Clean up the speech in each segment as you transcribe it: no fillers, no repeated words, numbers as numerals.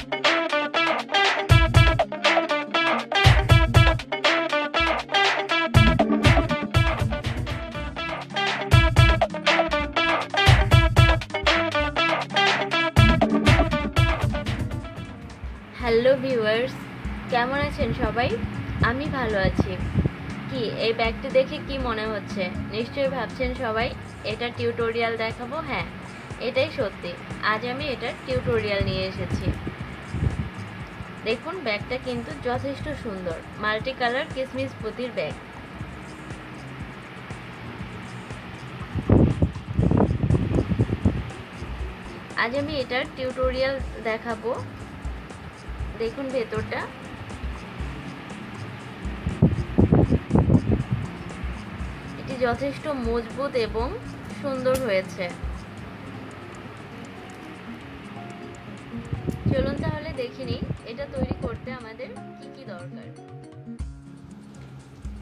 Hello viewers, কেমন আছেন সবাই? আমি ভালো আছি। কি এই ব্যাগটি দেখে কি মনে হচ্ছে? নিশ্চয়ই ভাবছেন সবাই এটা টিউটোরিয়াল দেখাবো। হ্যাঁ, এটাই সত্যি। আজ আমি এটার টিউটোরিয়াল নিয়ে এসেছি। দেখুন, ব্যাগটা কিন্তু যথেষ্ট সুন্দর। মাল্টি কালার কিসমিস পুঁতির ব্যাগ। আজ আমি এটার টিউটোরিয়াল দেখাবো। দেখুন ভেতরটা। এটি যথেষ্ট মজবুত এবং সুন্দর হয়েছে। চলুন তাহলে দেখে নিই এটা তৈরি করতে আমাদের কি কি দরকার।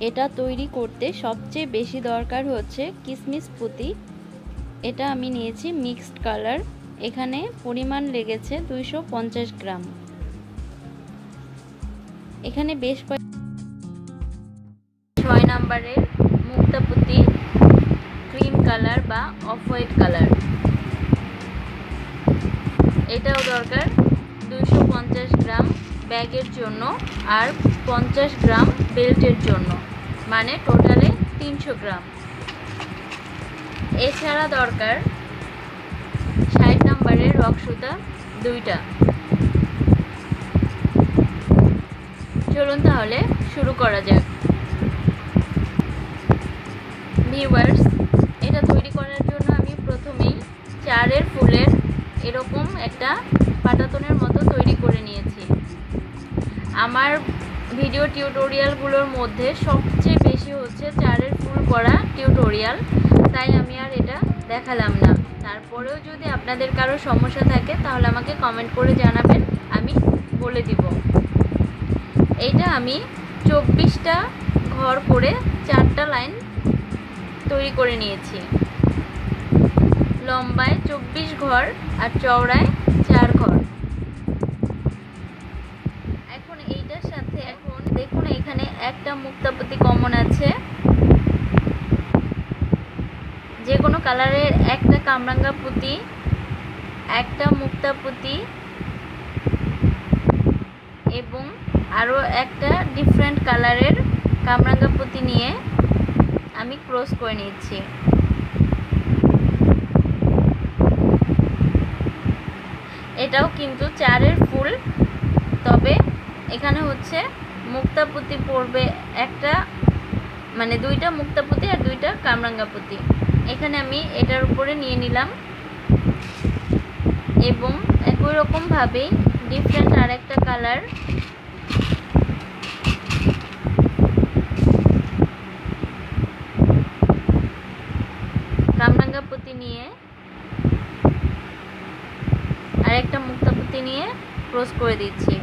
এটা তৈরি করতে সবচেয়ে বেশি দরকার হচ্ছে কিসমিস পুঁতি। এটা আমি নিয়েছি মিক্সড কালার। এখানে পরিমাণ লেগেছে 250 গ্রাম। এখানে বেশ 6 নম্বরের মুক্তা পুঁতি, ক্রিম কালার বা অফ হোয়াইট কালার। এটাও দরকার 250 গ্রাম ব্যাগের জন্য আর 50 গ্রাম বেল্টের জন্য, মানে টোটালে 300 গ্রাম। এছাড়া দরকার 60 নম্বরের রক সুতা 2টা। চলুন তাহলে শুরু করা যাক। ভিউয়ার্স, এটা তৈরি করার জন্য আমি প্রথমেই 4 ফুলের এরকম একটা পাটাতনের মতো তৈরি করে নিয়েছি। আমার ভিডিও টিউটোরিয়ালগুলোর মধ্যে সবচেয়ে বেশি হচ্ছে 4 ফুল করা টিউটোরিয়াল, তাই আমি আর এটা দেখালাম না। তারপরেও যদি আপনাদের কারো সমস্যা থাকে তাহলে আমাকে কমেন্ট করে জানাবেন, আমি বলে দিব। এইটা আমি 24টা ঘর করে 4টা লাইন তৈরি করে নিয়েছি। লম্বায় 24 ঘর আর চওড়ায় 4 ঘর। এখন এইটার সাথে দেখুন এখানে একটা মুক্তা পুঁতি কমন আছে। যে কোনো কালারের একটা কামরাঙ্গা পুঁতি, একটা মুক্তা পুঁতি এবং আরও একটা ডিফারেন্ট কালারের কামরাঙ্গা পুঁতি নিয়ে আমি ক্রস করে নিচ্ছি। এটাও কিন্তু 4 ফুল, তবে এখানে হচ্ছে মুক্তা পুঁতি পড়বে একটা, মানে 2টা মুক্তা পুঁতি আর 2টা কামরাঙ্গা পুঁতি। এখানে আমি এটার উপরে নিয়ে নিলাম এবং একই রকমভাবেই ডিফারেন্ট আরেকটা কালার কামরাঙ্গা পুঁতি নিয়ে আরেকটা মুক্তা পুঁতি নিয়ে ক্রস করে দিচ্ছি।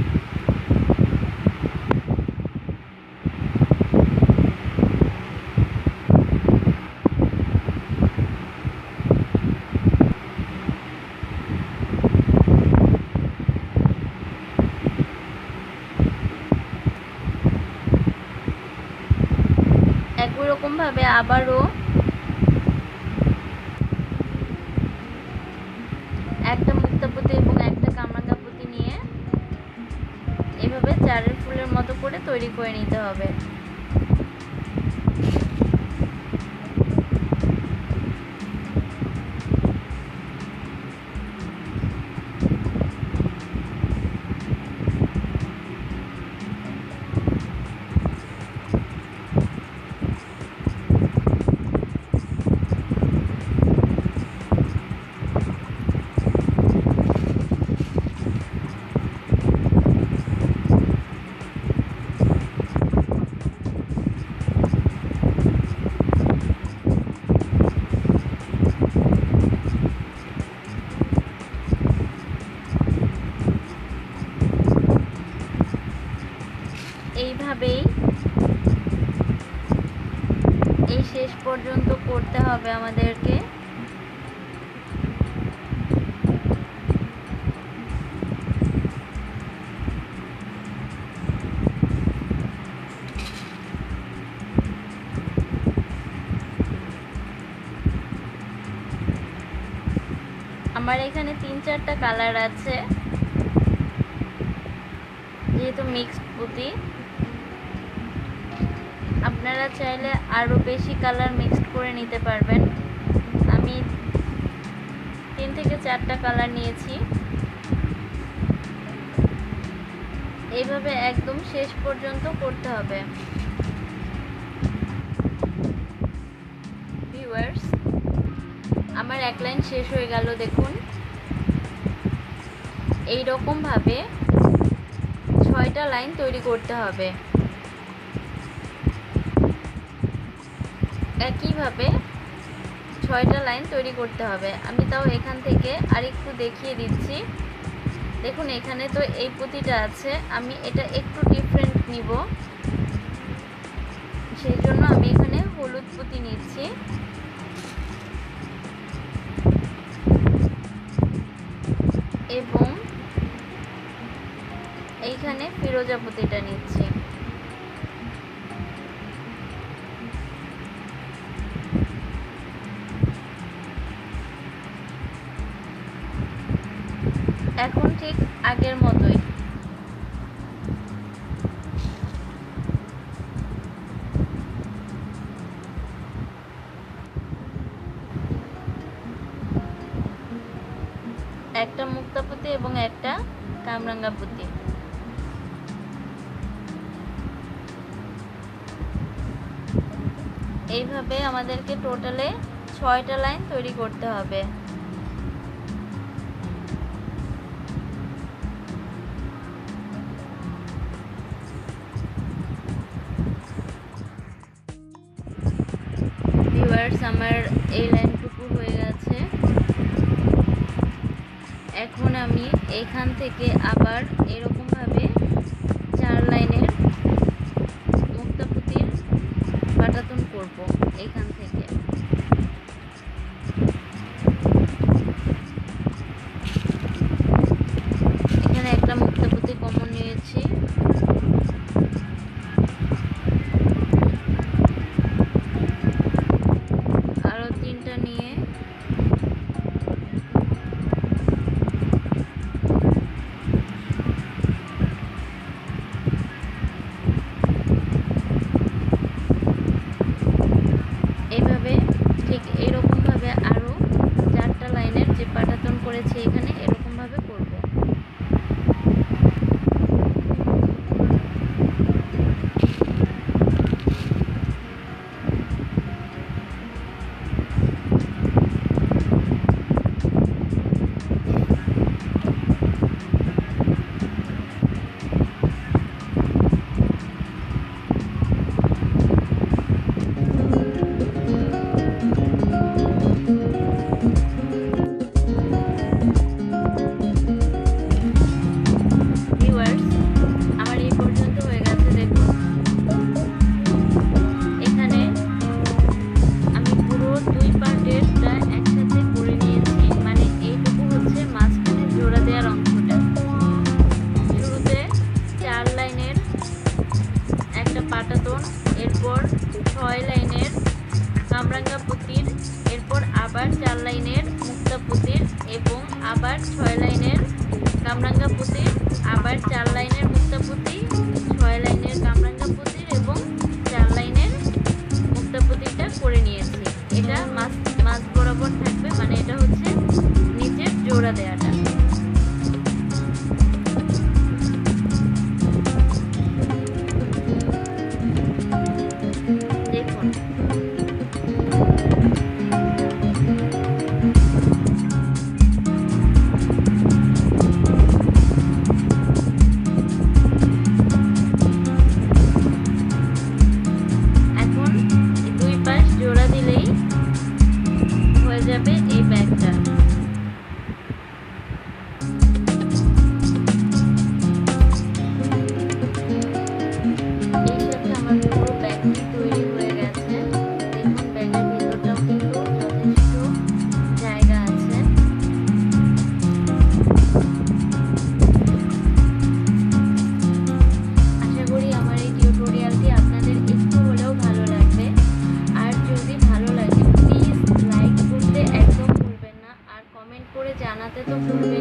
একই রকমভাবে আবারও একটা মুক্তা পুঁতি এবং একটা কামরাঙ্গা পুঁতি নিয়ে এভাবে 4 ফুলের মতো করে তৈরি করে নিতে হবে। এইভাবেই এই শেষ পর্যন্ত করতে হবে আমাদেরকে। আমার এখানে 3-4টা কালার আছে, যেহেতু মিক্সড পুঁতি। আপনারা চাইলে আরও বেশি কালার মিক্সড করে নিতে পারবেন। আমি 3 থেকে 4টা কালার নিয়েছি। এইভাবে একদম শেষ পর্যন্ত করতে হবে। ভিউয়ার্স, আমার এক লাইন শেষ হয়ে গেল। দেখুন, এই রকম ভাবে 6টা লাইন তৈরি করতে হবে। একইভাবে 6টা লাইন তৈরি করতে হবে। আমি তাও এখান থেকে আরেকটু দেখিয়ে দিচ্ছি। দেখুন, এখানে তো এই পুঁতিটা আছে, আমি এটা একটু ডিফারেন্ট নিব, সেই জন্য আমি এখানে হলুদ পুঁতি নিচ্ছি। এবং এইখানে ফিরোজা পুঁতিটা নিচ্ছি। এখন ঠিক আগের মতোই একটা মুক্তা পুঁতি এবং একটা কামরাঙ্গা পুঁতি। এইভাবে আমাদেরকে টোটালে 6টা লাইন তৈরি করতে হবে। ভিউয়ার্স, আমার এই লাইনটুকু হয়ে গেছে। এখন আমি এখান থেকে আবার এরকমভাবে 4 লাইনের মুক্তা পুঁতির পাটাতন করব। এখান থেকে এখানে একটা মুক্তা পুঁতি কমন নিয়েছি। আরো 3টা নিয়ে এইভাবে ঠিক এরকমভাবে আরো 4টা লাইনের যে পাটাতন করেছি এখানে এরকমভাবে করব। পাটাতন, এরপর 6 লাইনের কামরাঙ্গা পুঁতির, এরপর আবার 4 লাইনের মুক্তা পুঁতির এবং আবার 6 লাইনের কামরাঙ্গা পুঁতির, আবার 4 লাইনের মুক্তা পুঁতি, 6 লাইনের কামরাঙ্গা পুঁতির এবং 4 লাইনের মুক্তা পুঁতিটা করে নিয়েছি। এটা মাঝ বরাবর থাকবে, মানে এটা হচ্ছে নিচের জোড়া দেওয়াটা। ফুল